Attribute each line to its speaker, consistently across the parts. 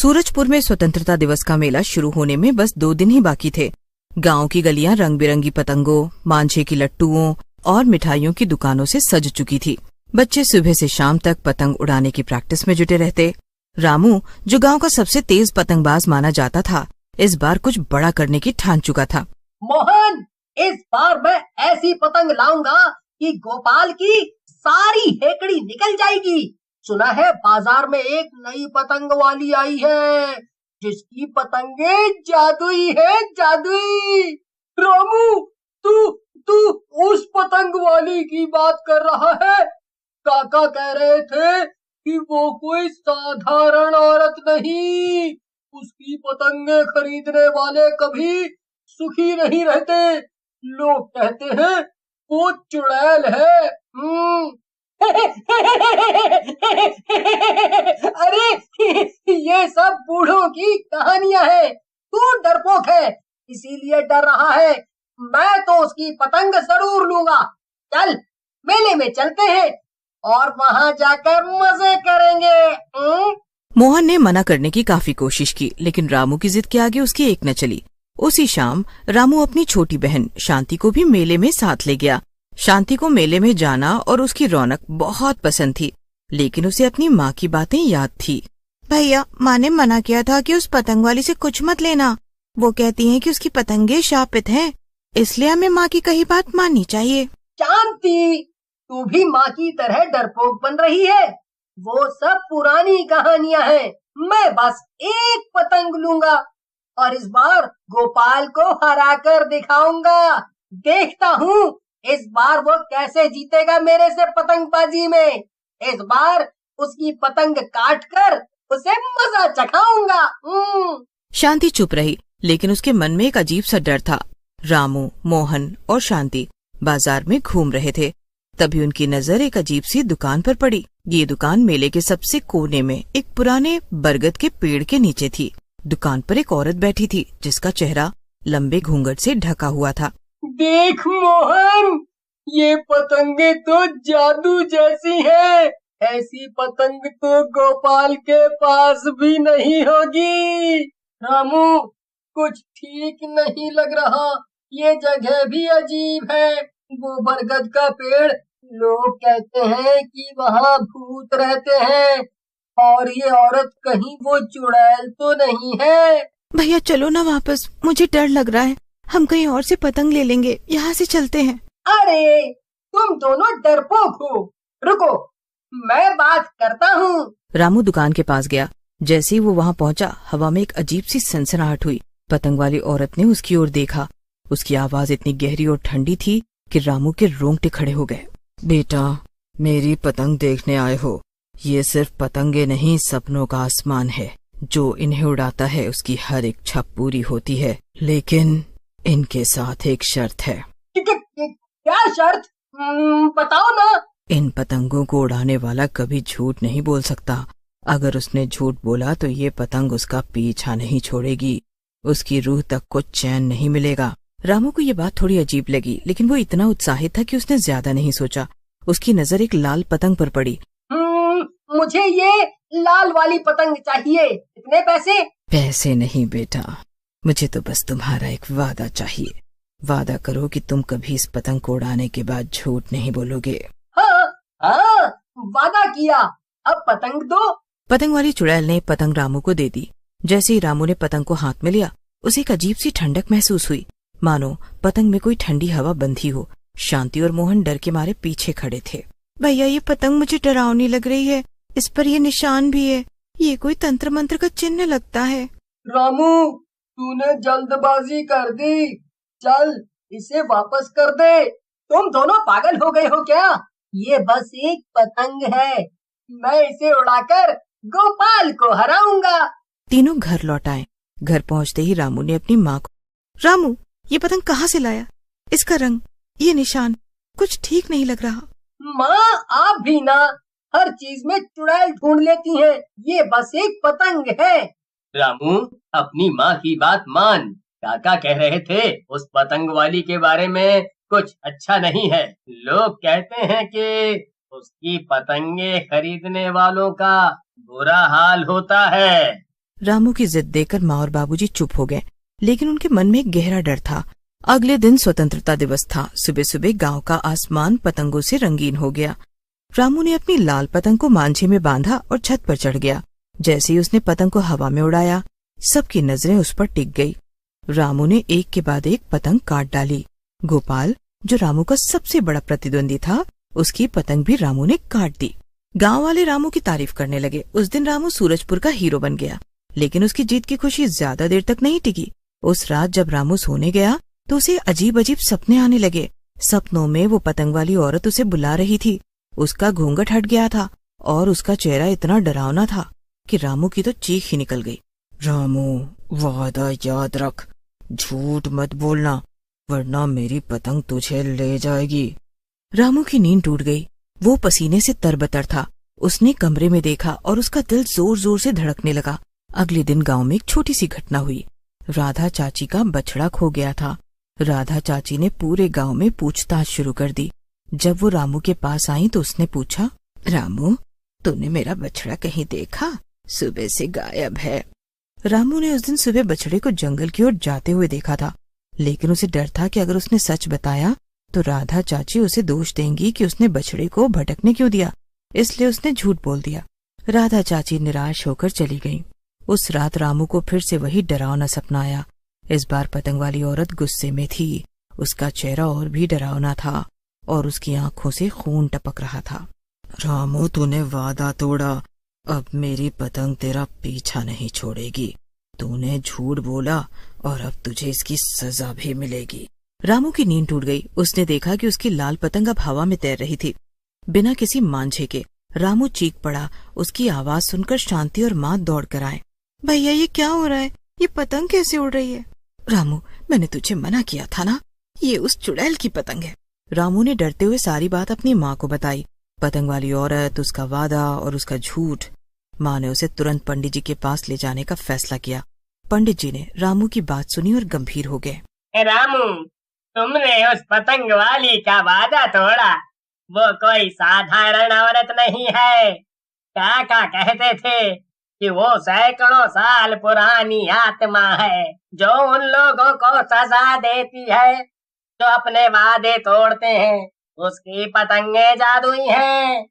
Speaker 1: सूरजपुर में स्वतंत्रता दिवस का मेला शुरू होने में बस 2 दिन ही बाकी थे। गांव की गलियां रंग बिरंगी पतंगों, मांझे की लट्टुओं और मिठाइयों की दुकानों से सज चुकी थी। बच्चे सुबह से शाम तक पतंग उड़ाने की प्रैक्टिस में जुटे रहते। रामू, जो गांव का सबसे तेज पतंगबाज माना जाता था, इस बार कुछ बड़ा करने की ठान चुका था।
Speaker 2: मोहन, इस बार मैं ऐसी पतंग लाऊंगा कि गोपाल की सारी हेकड़ी निकल जाएगी। सुना है बाजार में एक नई पतंग वाली आई है, जिसकी पतंगे जादुई है, जादुई। रामू, तू तू उस पतंग वाली की बात कर रहा है? काका कह रहे थे कि वो कोई साधारण औरत नहीं, उसकी पतंगे खरीदने वाले कभी सुखी नहीं रहते। लोग कहते हैं वो चुड़ैल है। अरे, ये सब बूढ़ों की कहानियां हैं। तू डरपोक है, इसीलिए डर रहा है। मैं तो उसकी पतंग जरूर लूंगा। चल, मेले में चलते हैं और वहां जाकर मजे करेंगे।
Speaker 1: मोहन ने मना करने की काफी कोशिश की, लेकिन रामू की जिद के आगे उसकी एक न चली। उसी शाम रामू अपनी छोटी बहन शांति को भी मेले में साथ ले गया। शांति को मेले में जाना और उसकी रौनक बहुत पसंद थी, लेकिन उसे अपनी माँ की बातें याद थी। भैया, माँ ने मना किया था कि उस पतंग वाली से कुछ मत लेना। वो कहती हैं कि उसकी पतंगे शापित हैं, इसलिए हमें माँ की कही बात माननी चाहिए।
Speaker 2: शांति, तू भी माँ की तरह डरपोक बन रही है। वो सब पुरानी कहानियां हैं। मैं बस एक पतंग लूंगा और इस बार गोपाल को हरा कर दिखाऊंगा। देखता हूँ इस बार वो कैसे जीतेगा मेरे से पतंगबाजी में। इस बार उसकी पतंग काट कर उसे मजा चखाऊंगा।
Speaker 1: शांति चुप रही, लेकिन उसके मन में एक अजीब सा डर था। रामू, मोहन और शांति बाजार में घूम रहे थे। तभी उनकी नजर एक अजीब सी दुकान पर पड़ी। ये दुकान मेले के सबसे कोने में एक पुराने बरगद के पेड़ के नीचे थी। दुकान पर एक औरत बैठी थी, जिसका चेहरा लंबे घूंघट से ढका हुआ था।
Speaker 2: देख मोहन, ये पतंगे तो जादू जैसी हैं। ऐसी पतंग तो गोपाल के पास भी नहीं होगी। रामू, कुछ ठीक नहीं लग रहा। ये जगह भी अजीब है। वो बरगद का पेड़, लोग कहते हैं कि वहाँ भूत रहते हैं। और ये औरत कहीं वो चुड़ैल तो नहीं है?
Speaker 1: भैया चलो ना वापस, मुझे डर लग रहा है। हम कहीं और से पतंग ले लेंगे, यहाँ से चलते हैं।
Speaker 2: अरे, तुम दोनों डरपोक हो। रुको, मैं बात करता हूँ।
Speaker 1: रामू दुकान के पास गया। जैसे ही वो वहाँ पहुँचा, हवा में एक अजीब सी सनसनाहट हुई। पतंग वाली औरत ने उसकी ओर देखा। उसकी आवाज इतनी गहरी और ठंडी थी कि रामू के रोंगटे खड़े हो गए। बेटा, मेरी पतंग देखने आए हो? ये सिर्फ पतंगे नहीं, सपनों का आसमान है। जो इन्हें उड़ाता है उसकी हर इच्छा पूरी होती है, लेकिन इनके साथ एक शर्त है।
Speaker 2: क्या शर्त? बताओ ना।
Speaker 1: इन पतंगों को उड़ाने वाला कभी झूठ नहीं बोल सकता। अगर उसने झूठ बोला तो ये पतंग उसका पीछा नहीं छोड़ेगी। उसकी रूह तक को चैन नहीं मिलेगा। रामू को ये बात थोड़ी अजीब लगी, लेकिन वो इतना उत्साहित था कि उसने ज्यादा नहीं सोचा। उसकी नजर एक लाल पतंग पर पड़ी।
Speaker 2: मुझे ये लाल वाली पतंग चाहिए। कितने पैसे?
Speaker 1: पैसे नहीं बेटा, मुझे तो बस तुम्हारा एक वादा चाहिए। वादा करो कि तुम कभी इस पतंग को उड़ाने के बाद झूठ नहीं बोलोगे।
Speaker 2: हाँ, वादा किया। अब पतंग दो।
Speaker 1: पतंग वाली चुड़ैल ने पतंग रामू को दे दी। जैसे ही रामू ने पतंग को हाथ में लिया, उसे एक अजीब सी ठंडक महसूस हुई, मानो पतंग में कोई ठंडी हवा बंधी हो। शांति और मोहन डर के मारे पीछे खड़े थे। भैया, ये पतंग मुझे डरावनी लग रही है। इस पर ये निशान भी है। ये कोई तंत्र मंत्र का चिन्ह लगता है।
Speaker 2: रामू, तूने जल्दबाजी कर दी। चल, इसे वापस कर दे। तुम दोनों पागल हो गए हो क्या? ये बस एक पतंग है। मैं इसे उड़ाकर गोपाल को हराऊंगा।
Speaker 1: तीनों घर लौट आए। घर पहुंचते ही रामू ने अपनी माँ को, रामू, ये पतंग कहाँ से लाया? इसका रंग, ये निशान, कुछ ठीक नहीं लग रहा।
Speaker 2: माँ, आप भी ना हर चीज में चुड़ैल ढूंढ लेती हैं। ये बस एक पतंग है। रामू, अपनी माँ की बात मान। काका कह रहे थे उस पतंग वाली के बारे में कुछ अच्छा नहीं है। लोग कहते हैं कि उसकी पतंगे खरीदने वालों का बुरा हाल होता है।
Speaker 1: रामू की जिद देखकर माँ और बाबूजी चुप हो गए, लेकिन उनके मन में एक गहरा डर था। अगले दिन स्वतंत्रता दिवस था। सुबह सुबह गांव का आसमान पतंगों से रंगीन हो गया। रामू ने अपनी लाल पतंग को मांझे में बांधा और छत पर चढ़ गया। जैसे ही उसने पतंग को हवा में उड़ाया, सबकी नजरें उस पर टिक गई। रामू ने एक के बाद एक पतंग काट डाली। गोपाल, जो रामू का सबसे बड़ा प्रतिद्वंदी था, उसकी पतंग भी रामू ने काट दी। गांव वाले रामू की तारीफ करने लगे। उस दिन रामू सूरजपुर का हीरो बन गया, लेकिन उसकी जीत की खुशी ज्यादा देर तक नहीं टिकी। उस रात जब रामू सोने गया तो उसे अजीब अजीब सपने आने लगे। सपनों में वो पतंग वाली औरत उसे बुला रही थी। उसका घूंघट हट गया था और उसका चेहरा इतना डरावना था कि रामू की तो चीख ही निकल गई। रामू, वादा याद रख, झूठ मत बोलना, वरना मेरी पतंग तुझे ले जाएगी। रामू की नींद टूट गई। वो पसीने से तरबतर था। उसने कमरे में देखा और उसका दिल जोर जोर से धड़कने लगा। अगले दिन गांव में एक छोटी सी घटना हुई। राधा चाची का बछड़ा खो गया था। राधा चाची ने पूरे गांव में पूछताछ शुरू कर दी। जब वो रामू के पास आई तो उसने पूछा, रामू, तूने मेरा बछड़ा कहीं देखा? सुबह से गायब है। रामू ने उस दिन सुबह बछड़े को जंगल की ओर जाते हुए देखा था, लेकिन उसे डर था कि अगर उसने सच बताया तो राधा चाची उसे दोष देंगी कि उसने बछड़े को भटकने क्यों दिया। इसलिए उसने झूठ बोल दिया। राधा चाची निराश होकर चली गईं। उस रात रामू को फिर से वही डरावना सपना आया। इस बार पतंग वाली औरत गुस्से में थी। उसका चेहरा और भी डरावना था और उसकी आंखों से खून टपक रहा था। रामू, तूने वादा तोड़ा। अब मेरी पतंग तेरा पीछा नहीं छोड़ेगी। तूने झूठ बोला और अब तुझे इसकी सजा भी मिलेगी। रामू की नींद टूट गई। उसने देखा कि उसकी लाल पतंग अब हवा में तैर रही थी, बिना किसी मांझे के। रामू चीख पड़ा। उसकी आवाज सुनकर शांति और माँ दौड़ कर आए। भैया, ये क्या हो रहा है? ये पतंग कैसे उड़ रही है? रामू, मैंने तुझे मना किया था ना, ये उस चुड़ैल की पतंग है। रामू ने डरते हुए सारी बात अपनी माँ को बताई। पतंग वाली औरत, उसका वादा और उसका झूठ। माँ ने उसे तुरंत पंडित जी के पास ले जाने का फैसला किया। पंडित जी ने रामू की बात सुनी और गंभीर हो गए।
Speaker 3: रामू, तुमने उस पतंग वाली का वादा तोड़ा। वो कोई साधारण औरत नहीं है। काका कहते थे कि वो सैकड़ों साल पुरानी आत्मा है जो उन लोगों को सजा देती है जो अपने वादे तोड़ते हैं। उसकी पतंगे जादुई हैं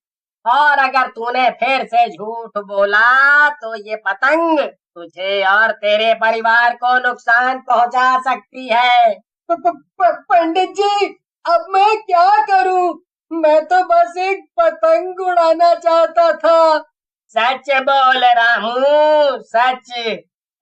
Speaker 3: और अगर तूने फिर से झूठ बोला तो ये पतंग तुझे और तेरे परिवार को नुकसान पहुंचा सकती है।
Speaker 2: पंडित जी, अब मैं क्या करूं? मैं तो बस एक पतंग उड़ाना चाहता था।
Speaker 3: सच बोल रामू, सच।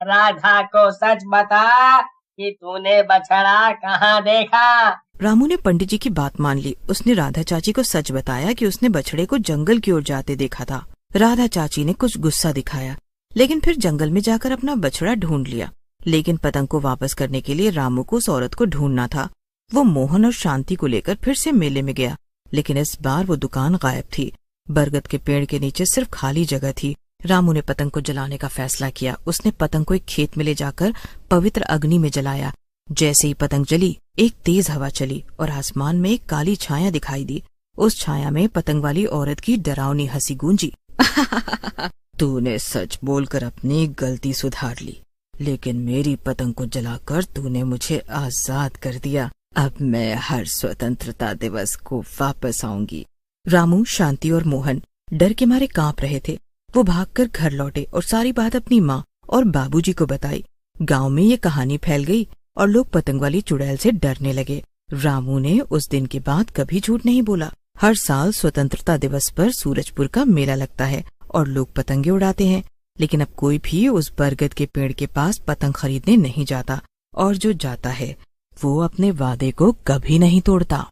Speaker 3: राधा को सच बता कि तूने बछड़ा कहाँ देखा।
Speaker 1: रामू ने पंडित जी की बात मान ली। उसने राधा चाची को सच बताया कि उसने बछड़े को जंगल की ओर जाते देखा था। राधा चाची ने कुछ गुस्सा दिखाया, लेकिन फिर जंगल में जाकर अपना बछड़ा ढूंढ लिया। लेकिन पतंग को वापस करने के लिए रामू को उस औरत को ढूंढना था। वो मोहन और शांति को लेकर फिर से मेले में गया, लेकिन इस बार वो दुकान गायब थी। बरगद के पेड़ के नीचे सिर्फ खाली जगह थी। रामू ने पतंग को जलाने का फैसला किया। उसने पतंग को एक खेत में ले जाकर पवित्र अग्नि में जलाया। जैसे ही पतंग जली, एक तेज हवा चली और आसमान में एक काली छाया दिखाई दी। उस छाया में पतंग वाली औरत की डरावनी हंसी गूंजी। तूने सच बोलकर अपनी गलती सुधार ली, लेकिन मेरी पतंग को जलाकर तूने मुझे आजाद कर दिया। अब मैं हर स्वतंत्रता दिवस को वापस आऊंगी। रामू, शांति और मोहन डर के मारे कांप रहे थे। वो भागकर घर लौटे और सारी बात अपनी माँ और बाबूजी को बताई। गांव में ये कहानी फैल गई और लोग पतंग वाली चुड़ैल से डरने लगे। रामू ने उस दिन के बाद कभी झूठ नहीं बोला। हर साल स्वतंत्रता दिवस पर सूरजपुर का मेला लगता है और लोग पतंगे उड़ाते हैं, लेकिन अब कोई भी उस बरगद के पेड़ के पास पतंग खरीदने नहीं जाता, और जो जाता है वो अपने वादे को कभी नहीं तोड़ता।